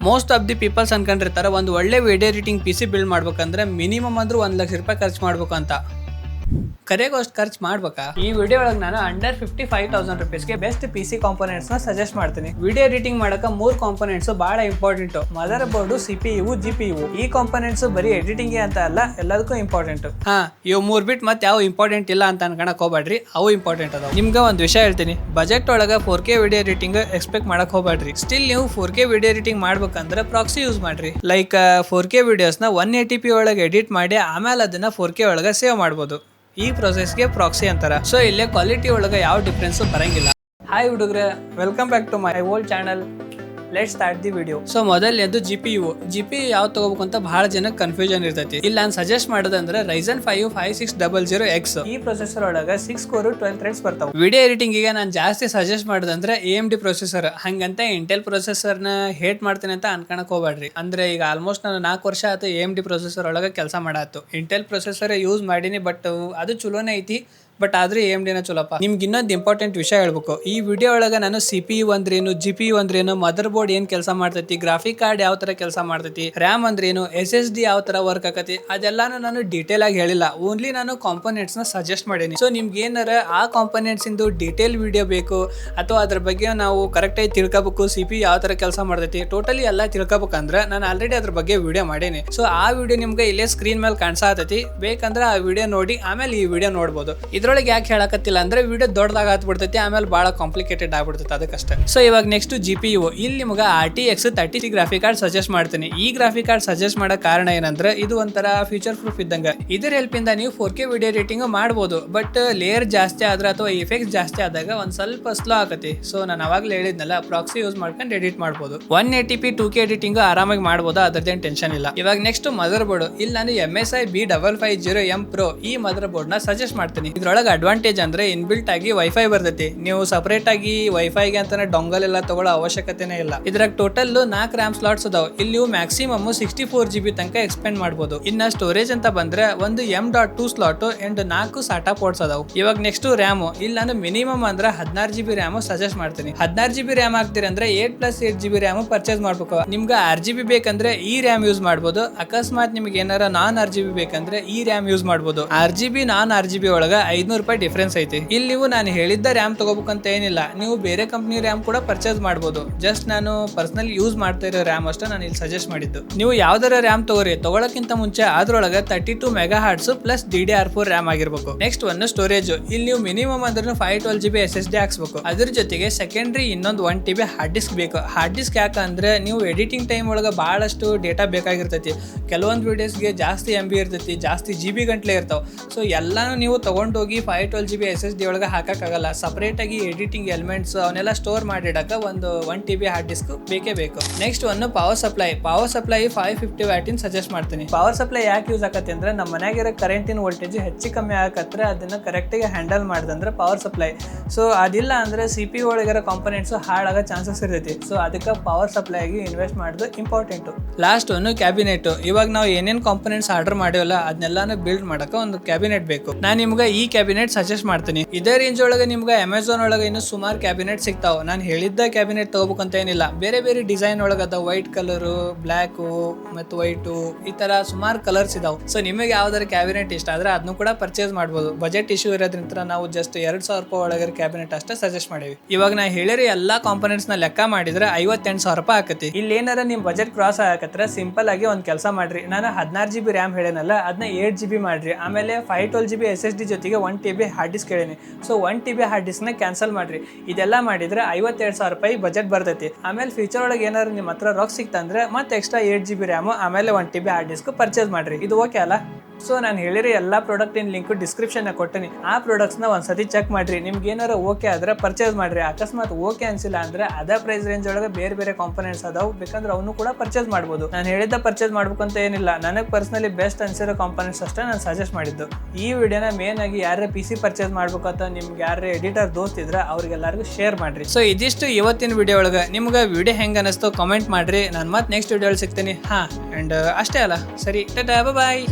Most of the people's ಅನ್ಕೊಂಡಿರ್ತಾರೆ ಒಂದು ಒಳ್ಳೆ video editing PC build ಮಾಡ್ಬೇಕಂದ್ರೆ ಮಿನಿಮಮ್ ಅಂದ್ರೂ 1 ಲಕ್ಷ ರೂಪಾಯಿ ಖರ್ಚು ಮಾಡ್ಬೇಕು ಅಂತ. ಕರೆಗೂ ಅಷ್ಟು ಖರ್ಚು ಮಾಡ್ಬೇಕಾ? ಈ ವಿಡಿಯೋ ಒಳಗೆ ನಾನು ಅಂಡರ್ 55,000 ರುಪೀಸ್ಗೆ ಬೆಸ್ಟ್ PC ಕಾಂಪೋನೆಂಟ್ಸ್ ನ ಸಜೆಸ್ಟ್ ಮಾಡ್ತೀನಿ. ವಿಡಿಯೋ ಎಡಿಟಿಂಗ್ ಮಾಡಕ 3 ಕಾಂಪೋನೆಂಟ್ಸ್ ಬಹಳ important. Mother board, CPU, GPU. ಈ ಕಾಂಪೋನೆಂಟ್ಸ್ ಬರೀ ಎಡಿಟಿಂಗ್ ಅಂತ ಅಲ್ಲ, ಎಲ್ಲದಕ್ಕೂ ಇಂಪಾರ್ಟೆಂಟ್. ಇವು 3 ಬಿಟ್ ಮತ್ತೆ ಯಾವ ಇಂಪಾರ್ಟೆಂಟ್ ಇಲ್ಲ ಅಂತ ಅನ್ಕೊಳಕ್ ಹೋಗ್ಬೇಡ್ರಿ, ಅವು ಇಂಪಾರ್ಟೆಂಟ್ ಅದಾವ. ನಿಮ್ಗೆ ಒಂದು ವಿಷಯ ಹೇಳ್ತೀನಿ, ಬಜೆಟ್ ಒಳಗ 4K ವಿಡಿಯೋ ಎಡಿಟಿಂಗ್ ಎಕ್ಸ್ಪೆಕ್ಟ್ ಮಾಡಕ್ ಹೋಗ್ಬೇಡ್ರಿ. ಸ್ಟಿಲ್ ನೀವು 4K ವಿಡಿಯೋ ಎಡಿಟಿಂಗ್ ಮಾಡ್ಬೇಕಂದ್ರೆ ಪ್ರಾಕ್ಸಿ ಯೂಸ್ ಮಾಡ್ರಿ. ಲೈಕ್ 4K ವಿಡಿಯೋಸ್ ನ 180p ಒಳಗೆ ಎಡಿಟ್ ಮಾಡಿ ಆಮೇಲೆ ಅದನ್ನ 4K ಒಳಗೆ ಸೇವ್ ಮಾಡ್ಬೋದು. ಈ ಪ್ರೊಸೆಸ್ಗೆ ಪ್ರಾಕ್ಸಿ ಅಂತಾರ. ಸೊ ಇಲ್ಲೇ ಕ್ವಾಲಿಟಿ ಒಳಗೆ ಯಾವ ಡಿಫ್ರೆನ್ಸ್ ಬರಂಗಿಲ್ಲ. ಹಾಯ್ ಹುಡುಗ್ರೆ, welcome back to my old channel. Let's start the video. So ಮೊದಲನೇದು GPU ಯಾವ ತಗೋಬೇಕು ಅಂತ ಬಹಳ ಜನಕ್ಕೆ ಕನ್ಫ್ಯೂಷನ್ ಇರ್ತೈತಿ. ಇಲ್ಲಿ ನಾನು ಸಜೆಸ್ಟ್ ಮಾಡೋದಂದ್ರೆ Ryzen 5 5600X. ಈ ಪ್ರೊಸೆಸರ್ ಒಳಗೆ 6 ಕೋರ್ 12 ಥ್ರೆಡ್ಸ್ ಬರ್ತಾವೆ. ವಿಡಿಯೋ ಎಡಿಟಿಂಗ್ ಗೆ ನಾನು ಜಾಸ್ತಿ ಸಜೆಸ್ಟ್ ಮಾಡೋದಂದ್ರೆ AMD ಪ್ರೊಸೆಸರ್. ಹಂಗಂತ ಇಂಟೆಲ್ ಪ್ರೊಸೆಸರ್ ನ ಹೇಟ್ ಮಾಡ್ತೀನಿ ಅಂತ ಅನ್ಕೊಳಕ್ ಹೋಗ್ಬೇಡ್ರಿ. ಅಂದ್ರೆ ಈಗ ಆಲ್ಮೋಸ್ಟ್ ನಾನು 4 ವರ್ಷ ಆಯ್ತು AMD ಪ್ರೊಸೆಸರ್ ಒಳಗೆ ಕೆಲಸ ಮಾಡಾತು. ಇಂಟೆಲ್ ಪ್ರೊಸೆಸರ್ ಯೂಸ್ ಮಾಡೀನಿ, ಬಟ್ ಅದು ಚಲೋನೇ ಐತಿ. ಬಟ್ ಆದ್ರೆ AMD ನ ಚಲೋಪ್ಪ. ನಿಮ್ಗೆ ಇನ್ನೊಂದು ಇಂಪಾರ್ಟೆಂಟ್ ವಿಷಯ ಹೇಳ್ಬೇಕು. ಈ ವಿಡಿಯೋ ಒಳಗೆ ನಾನು CPU ಅಂದ್ರೇನು, GPU ಅಂದ್ರೇನು, ಮದರ್ ಬೋರ್ಡ್ ಏನ್ ಕೆಲಸ ಮಾಡ್ತೈತಿ, ಗ್ರಾಫಿಕ್ ಕಾರ್ಡ್ ಯಾವ ತರ ಕೆಲಸ ಮಾಡ್ತೈತಿ, RAM ಅಂದ್ರೇನು, SSD ಯಾವ ತರ ವರ್ಕ್ ಆಕತಿ, ಅದೆಲ್ಲಾನು ನಾನು ಡೀಟೇಲ್ ಆಗಿ ಹೇಳಿಲ್ಲ. ಓನ್ಲಿ ನಾನು ಕಾಂಪೋನೆಂಟ್ಸ್ ನ ಸಜೆಸ್ಟ್ ಮಾಡೀನಿ. ಸೊ ನಿಮ್ಗೆ ಏನಾರ ಆ ಕಾಂಪೋನೆಂಟ್ಸ್ ಇಂದು ಡೀಟೇಲ್ ವಿಡಿಯೋ ಬೇಕು ಅಥವಾ ಅದ್ರ ಬಗ್ಗೆ ನಾವು ಕರೆಕ್ಟ್ ಆಗಿ ತಿಳ್ಕೊಬೇಕು, CPU ಯಾವ ತರ ಕೆಲಸ ಮಾಡ್ತೈತಿ, ಟೋಟಲಿ ಎಲ್ಲ ತಿಳ್ಕೊಬೇಕಂದ್ರೆ ನಾನು ಆಲ್ರೆಡಿ ಅದ್ರ ಬಗ್ಗೆ ವಿಡಿಯೋ ಮಾಡೀನಿ. ಸೊ ಆ ವಿಡಿಯೋ ನಿಮ್ಗೆ ಇಲ್ಲೇ ಸ್ಕ್ರೀನ್ ಮೇಲೆ ಕಾಣಿಸತೈತಿ. ಬೇಕಂದ್ರೆ ಆ ವಿಡಿಯೋ ನೋಡಿ ಆಮೇಲೆ ಈ ವಿಡಿಯೋ ನೋಡ್ಬೋದು. ಇದ್ರೊಳಗೆ ಯಾಕೆ ಹೇಳಕತ್ತಿಲ್ಲ ಅಂದ್ರೆ ವಿಡಿಯೋ ದೊಡ್ಡದಾಗ ಆಗ್ಬಿಡ್ತೈತಿ, ಆಮೇಲೆ ಬಹಳ ಕಾಂಪ್ಲಿಕೇಟೆಡ್ ಆಗ್ಬಿಡ್ತೈತಿ, ಅದಕ್ಕಷ್ಟೇ. ಸೊ ಇವಾಗ ನೆಕ್ಸ್ಟ್ GPU. ಇಲ್ಲಿ ನಿಮ್ಗೆ RTX 30 ಗ್ರಾಫಿಕ್ ಕಾರ್ಡ್ ಸಜೆಸ್ಟ್ ಮಾಡ್ತೀನಿ. ಈ ಗ್ರಾಫಿಕ್ ಕಾರ್ಡ್ ಸಜೆಸ್ಟ್ ಮಾಡೋ ಕಾರಣ ಏನಂದ್ರೆ ಇದು ಒಂಥರ ಫ್ಯೂಚರ್ ಪ್ರೂಫ್ ಇದ್ದಂಗ. ಇದರ ಹೆಲ್ಪ್ ಇಂದ ನೀವು 4K ವಿಡಿಯೋ ಎಡಿಟಿಂಗ್ ಮಾಡಬಹುದು. ಬಟ್ ಲೇಯರ್ ಜಾಸ್ತಿ ಆದ್ರೆ ಅಥವಾ ಎಫೆಕ್ಟ್ಸ್ ಜಾಸ್ತಿ ಆದಾಗ ಒಂದ್ ಸ್ವಲ್ಪ ಸ್ಲೋ ಆಗತ್ತೆ. ಸೊ ನಾನು ಅವಾಗಲೇ ಹೇಳಿದ್ನಲ್ಲ, ಪ್ರಾಕ್ಸಿ ಯೂಸ್ ಮಾಡ್ಕೊಂಡು ಎಡಿಟ್ ಮಾಡಬಹುದು. 180p 2K ಎಡಿಟಿಂಗ್ ಆರಾಮಾಗಿ ಮಾಡಬಹುದು, ಅದರದೇನು ಟೆನ್ಷನ್ ಇಲ್ಲ. ಇವಾಗ ನೆಕ್ಸ್ಟ್ ಮದರ್ ಬೋರ್ಡ್. ಇಲ್ಲಿ ನಾನು MSI B550M Pro ಈ ಮದರ್ ಬೋರ್ಡ್ ನ ಸಜೆಸ್ಟ್ ಮಾಡ್ತೀನಿ. ಇದ್ರೊಳಗೆ ಅಡ್ವಾಂಟೇಜ್ ಅಂದ್ರೆ ಇನ್ಬಿಲ್ಟ್ ಆಗಿ ವೈಫೈ ಬರ್ತೈತಿ. ನೀವು ಸಪರೇಟ್ ಆಗಿ ವೈಫೈಗೆ ಅಂತಾನೆ ಡೊಂಗಲ್ ಎಲ್ಲ ತಗೊಳ್ಳೋ ಅವಶ್ಯಕತೆನೇ ಇಲ್ಲ. ಇದ್ರಾಗ ಟೋಟಲ್ 4 RAM ಸ್ಲಾಟ್ಸ್ ಅದಾವ. ಇಲ್ಲಿ ನೀವು ಮ್ಯಾಕ್ಸಿಮಮ್ 64GB ತನಕ ಎಕ್ಸ್ಪೆಂಡ್ ಮಾಡಬಹುದು. ಇನ್ನ ಸ್ಟೋರೇಜ್ ಅಂತ ಬಂದ್ರೆ ಒಂದು M.2 slot and 4 SATA ports ಅದಾವ. ಇವಾಗ ನೆಕ್ಸ್ಟ್ RAM. ಇಲ್ಲಿ ನಾನು ಮಿನಿಮಮ್ ಅಂದ್ರೆ 16GB RAM ಸಜೆಸ್ಟ್ ಮಾಡ್ತೀನಿ. 16GB RAM ಹಾಕ್ತೀರಿ ಅಂದ್ರೆ 8+8GB RAM ಪರ್ಚೇಸ್ ಮಾಡ್ಬೇಕು. ನಿಮ್ಗೆ RGB ಬೇಕಂದ್ರೆ ಈ RAM ಯೂಸ್ ಮಾಡಬಹುದು. ಅಕಸ್ಮಾತ್ ನಿಮ್ಗೆ ಏನಾರ ನಾನ್ RGB ಬೇಕಂದ್ರೆ ಈ RAM ಯೂಸ್ ಮಾಡಬಹುದು. RGB ನಾನ್ RGB ಒಳಗ 500 ರೂಪಾಯಿ ಡಿಫ್ರೆನ್ಸ್ ಐತಿ. ಇಲ್ಲಿ ನೀವು ನಾನು ಹೇಳಿದ್ದ RAM ತಗೋಬೇಕಂತ ಏನಿಲ್ಲ, ನೀವು ಬೇರೆ ಕಂಪ್ನಿ RAM ಕೂಡ ಪರ್ಚೇಸ್ ಮಾಡಬಹುದು. ಜಸ್ಟ್ ನಾನು ಪರ್ಸನಲಿ ಯೂಸ್ ಮಾಡ್ತಾ ಇರೋ RAM ಅಷ್ಟೇ ನಾನು ಇಲ್ಲಿ ಸಜೆಸ್ಟ್ ಮಾಡಿದ್ದು. ನೀವು ಯಾವ್ದಾರ RAM ತಗೋರಿ, ತಗೊಳಕ್ಕಿಂತ ಮುಂಚೆ ಅದ್ರೊಳಗೆ 32 MHz ಪ್ಲಸ್ DDR4 RAM ಆಗಿರ್ಬೇಕು. ನೆಕ್ಸ್ಟ್ ಒಂದು ಸ್ಟೋರೇಜ್. ಇಲ್ಲಿ ನೀವು ಮಿನಿಮಮ್ ಅಂದ್ರೆ 512GB SSD ಹಾಕ್ಸ್ಬೇಕು. ಅದ್ರ ಜೊತೆಗೆ ಸೆಕೆಂಡ್ರಿ ಇನ್ನೊಂದು 1TB ಹಾರ್ಡ್ ಡಿಸ್ಕ್ ಬೇಕು. ಹಾರ್ಡ್ ಡಿಸ್ಕ್ ಯಾಕಂದ್ರೆ ನೀವು ಎಡಿಟಿಂಗ್ ಟೈಮ್ ಒಳಗೆ ಬಹಳಷ್ಟು ಡೇಟಾ ಬೇಕಾಗಿರ್ತೈತಿ. ಕೆಲವೊಂದು ವಿಡಿಯೋಸ್ಗೆ ಜಾಸ್ತಿ MB ಇರ್ತೈತಿ, ಜಾಸ್ತಿ GB ಗಂಟ್ಲೆ ಇರ್ತಾವ. ಸೊ ಎಲ್ಲಾನು ನೀವು ತಗೊಂಡೋಗಿ 512GB SSD ಒಳಗೆ ಹಾಕಕ್ಕಾಗಲ್ಲ. ಸಪರೇಟ್ ಆಗಿ ಎಡಿಟಿಂಗ್ ಎಲಿಮೆಂಟ್ಸ್ ಅವನ್ನೆಲ್ಲ ಸ್ಟೋರ್ ಮಾಡಿಡಕ ಒಂದು 1TB ಹಾರ್ಡ್ ಡಿಸ್ಕ್ ಬೇಕೇ ಬೇಕು. ನೆಕ್ಸ್ಟ್ ಒಂದು ಪವರ್ ಸಪ್ಲೈ. 550 ವ್ಯಾಟ್ ಸಜೆಸ್ಟ್ ಮಾಡ್ತೀನಿ. ಪವರ್ ಸಪ್ಲೈ ಯಾಕೆ ಯೂಸ್ ಆಗತ್ತೆ ಅಂದ್ರೆ ನಮ್ಮ ಮನೆಯಾಗಿರೋ ಕರೆಂಟಿನ ವೋಲ್ಟೇಜ್ ಹೆಚ್ಚು ಕಮ್ಮಿ ಆಗತ್ತೆ, ಅದನ್ನ ಕರೆಕ್ಟ್ ಆಗಿ ಹ್ಯಾಂಡಲ್ ಮಾಡಿದಂದ್ರೆ ಪವರ್ ಸಪ್ಲೈ. ಸೊ ಅದಿಲ್ಲ ಅಂದ್ರೆ CPU ಒಳಗಿರೋ ಕಾಂಪೋನೆಂಟ್ಸ್ ಹಾಳಾಗೋ ಚಾನ್ಸಸ್ ಇರ್ತೈತಿ. ಸೊ ಅದಕ್ಕೆ ಪವರ್ ಸಪ್ಲೈ ಆಗಿ ಇನ್ವೆಸ್ಟ್ ಮಾಡೋದು ಇಂಪಾರ್ಟೆಂಟ್. ಲಾಸ್ಟ್ ಒಂದು ಕ್ಯಾಬಿನೆಟ್. ಇವಾಗ ನಾವು ಏನೇನ್ ಕಾಂಪೋನೆಂಟ್ಸ್ ಆರ್ಡರ್ ಮಾಡಿವಲ್ಲ ಅದನ್ನೆಲ್ಲಾನು ಬಿಲ್ಡ್ ಮಾಡಕ ಒಂದು ಕ್ಯಾಬಿನೆಟ್ ಬೇಕು. ನಾನು ನಿಮ್ಗೆ ಈ ಕ್ಯಾಬಿನೆಟ್ ಸಜೆಸ್ಟ್ ಮಾಡ್ತೀನಿ. ಇದೇ ರೇಂಜ್ ಒಳಗೆ ನಿಮ್ಗೆ ಅಮೆಝಾನ್ ಒಳಗೆ ಇನ್ನು ಸುಮಾರು ಕ್ಯಾಬಿನೆಟ್ ಸಿಗ್ತಾವ. ನಾನು ಹೇಳಿದ್ದ ಕ್ಯಾಬಿನೆಟ್ ತಗೋಬೇಕಂತ ಏನಿಲ್ಲ, ಬೇರೆ ಬೇರೆ ಡಿಸೈನ್ ಒಳಗದ ವೈಟ್ ಕಲರ್, ಬ್ಲ್ಯಾಕ್ ಮತ್ತು ವೈಟ್, ಈ ತರ ಸುಮಾರು ಕಲರ್ಸ್ ಇದಾವೆ. ಸೊ ನಿಮಗೆ ಯಾವ್ದಾರ ಕ್ಯಾಬಿನೆಟ್ ಇಷ್ಟ ಆದ್ರೆ ಅದನ್ನು ಕೂಡ ಪರ್ಚೇಸ್ ಮಾಡಬಹುದು. ಬಜೆಟ್ ಇಶ್ಯೂ ಇರೋದ್ರಿಂದ ನಾವು ಜಸ್ಟ್ 2,000 ರೂಪಾಯಿ ಒಳಗೆ ಕ್ಯಾಬಿನೆಟ್ ಅಷ್ಟೇ ಸಜೆಸ್ಟ್ ಮಾಡೀವಿ. ಇವಾಗ ನಾ ಹೇಳಿರಿ ಎಲ್ಲಾ ಕಾಂಪೋನೆಂಟ್ಸ್ ನ ಲೆಕ್ಕ ಮಾಡಿದ್ರೆ 58,000 ರೂಪಾಯಿ ಆಕತಿ. ಇಲ್ಲಿ ಏನಾರ ನಿಮ್ ಬಜೆಟ್ ಕ್ರಾಸ್ ಆಗತ್ತೆ ಸಿಂಪಲ್ ಆಗಿ ಒಂದ್ ಕೆಲಸ ಮಾಡ್ರಿ. ನಾನು 16GB RAM ಹೇಳೇನಲ್ಲ, ಅದನ್ನ 8GB ಮಾಡ್ರಿ. ಆಮೇಲೆ 512GB SSD ಜೊತೆಗೆ 1TB ಹಾರ್ಡ್ ಡಿಸ್ಕ್ ಹೇಳೀನಿ. ಸೊ 1TB ಹಾರ್ಡ್ ಡಿಸ್ಕ್ ನ ಕ್ಯಾನ್ಸಲ್ ಮಾಡ್ರಿ. ಇದೆಲ್ಲ ಮಾಡಿದ್ರೆ 52,000 ರೂಪಾಯಿ ಬಜೆಟ್ ಬರ್ತೈತಿ. ಆಮೇಲೆ ಫ್ಯೂಚರ್ ಒಳಗೆ ಏನಾದ್ರು ನಿಮ್ಮ ಹತ್ರ ರೊಕ್ಕ ಸಿಕ್ತಂದ್ರೆ ಮತ್ತೆ ಎಕ್ಸ್ಟ್ರಾ 8GB RAM ಆಮೇಲೆ 1TB ಹಾರ್ಡ್ ಡಿಸ್ಕ್ ಪರ್ಚೇಸ್ ಮಾಡ್ರಿ. ಇದು ಓಕೆ ಅಲ್ಲ? ಸೊ ನಾನು ಹೇಳಿರಿ ಎಲ್ಲಾ ಪ್ರಾಡಕ್ಟ್ ಇನ್ ಲಿಂಕ್ ಡಿಸ್ಕ್ರಿಪ್ಷನ್ ಕೊಟ್ಟಿನಿ. ಆ ಪ್ರಾಡಕ್ಟ್ಸ್ ನ ಒಂದ್ಸತಿ ಚೆಕ್ ಮಾಡ್ರಿ. ನಿಮ್ಗೆ ಏನಾರ ಓಕೆ ಆದ್ರೆ ಪರ್ಚೇಸ್ ಮಾಡ್ರಿ. ಅಕಸ್ಮಾತ್ ಓಕೆ ಅನ್ಸಿಲ್ಲ ಅಂದ್ರೆ ಅದೇ ಪ್ರೈಸ್ ರೇಂಜ್ ಒಳಗೆ ಬೇರೆ ಬೇರೆ ಕಾಂಪೋನೆಂಟ್ಸ್ ಅದಾವ, ಬೇಕಂದ್ರೆ ಅವನು ಕೂಡ ಪರ್ಚೇಸ್ ಮಾಡಬಹುದು. ನಾನು ಹೇಳಿದ್ದ ಪರ್ಚೇಸ್ ಮಾಡ್ಬೇಕಂತ ಏನಿಲ್ಲ, ನನಗೆ ಪರ್ಸನಲಿ ಬೆಸ್ಟ್ ಅನ್ಸಿರೋ ಕಾಂಪೋನೆಂಟ್ಸ್ ಅಷ್ಟೇ ನಾನು ಸಜೆಸ್ಟ್ ಮಾಡಿದ್ದು. ಈ ವಿಡಿಯೋನ ಮೇನ್ ಆಗಿ ಯಾರೇ PC ಪರ್ಚೇಸ್ ಮಾಡ್ಬೇಕಂತ ನಿಮ್ಗೆ ಯಾರೇ ಎಡಿಟರ್ ದೋಸ್ತ್ ಇದ್ರೆ ಅವ್ರಿಗೆಲ್ಲರಿಗೂ ಶೇರ್ ಮಾಡ್ರಿ. ಸೊ ಇದಿಷ್ಟು ಇವತ್ತಿನ ವಿಡಿಯೋ ಒಳಗೆ. ನಿಮ್ಗೆ ವಿಡಿಯೋ ಹೆಂಗ ಅನಿಸ್ತೋ ಕಮೆಂಟ್ ಮಾಡ್ರಿ. ನಾನು ಮತ್ತೆ ನೆಕ್ಸ್ಟ್ ವಿಡಿಯೋ ಸಿಗ್ತೀನಿ. ಅಂಡ್ ಅಷ್ಟೇ ಅಲ್ಲ, ಸರಿ, ಟಾಟಾ, ಬಾಯ್.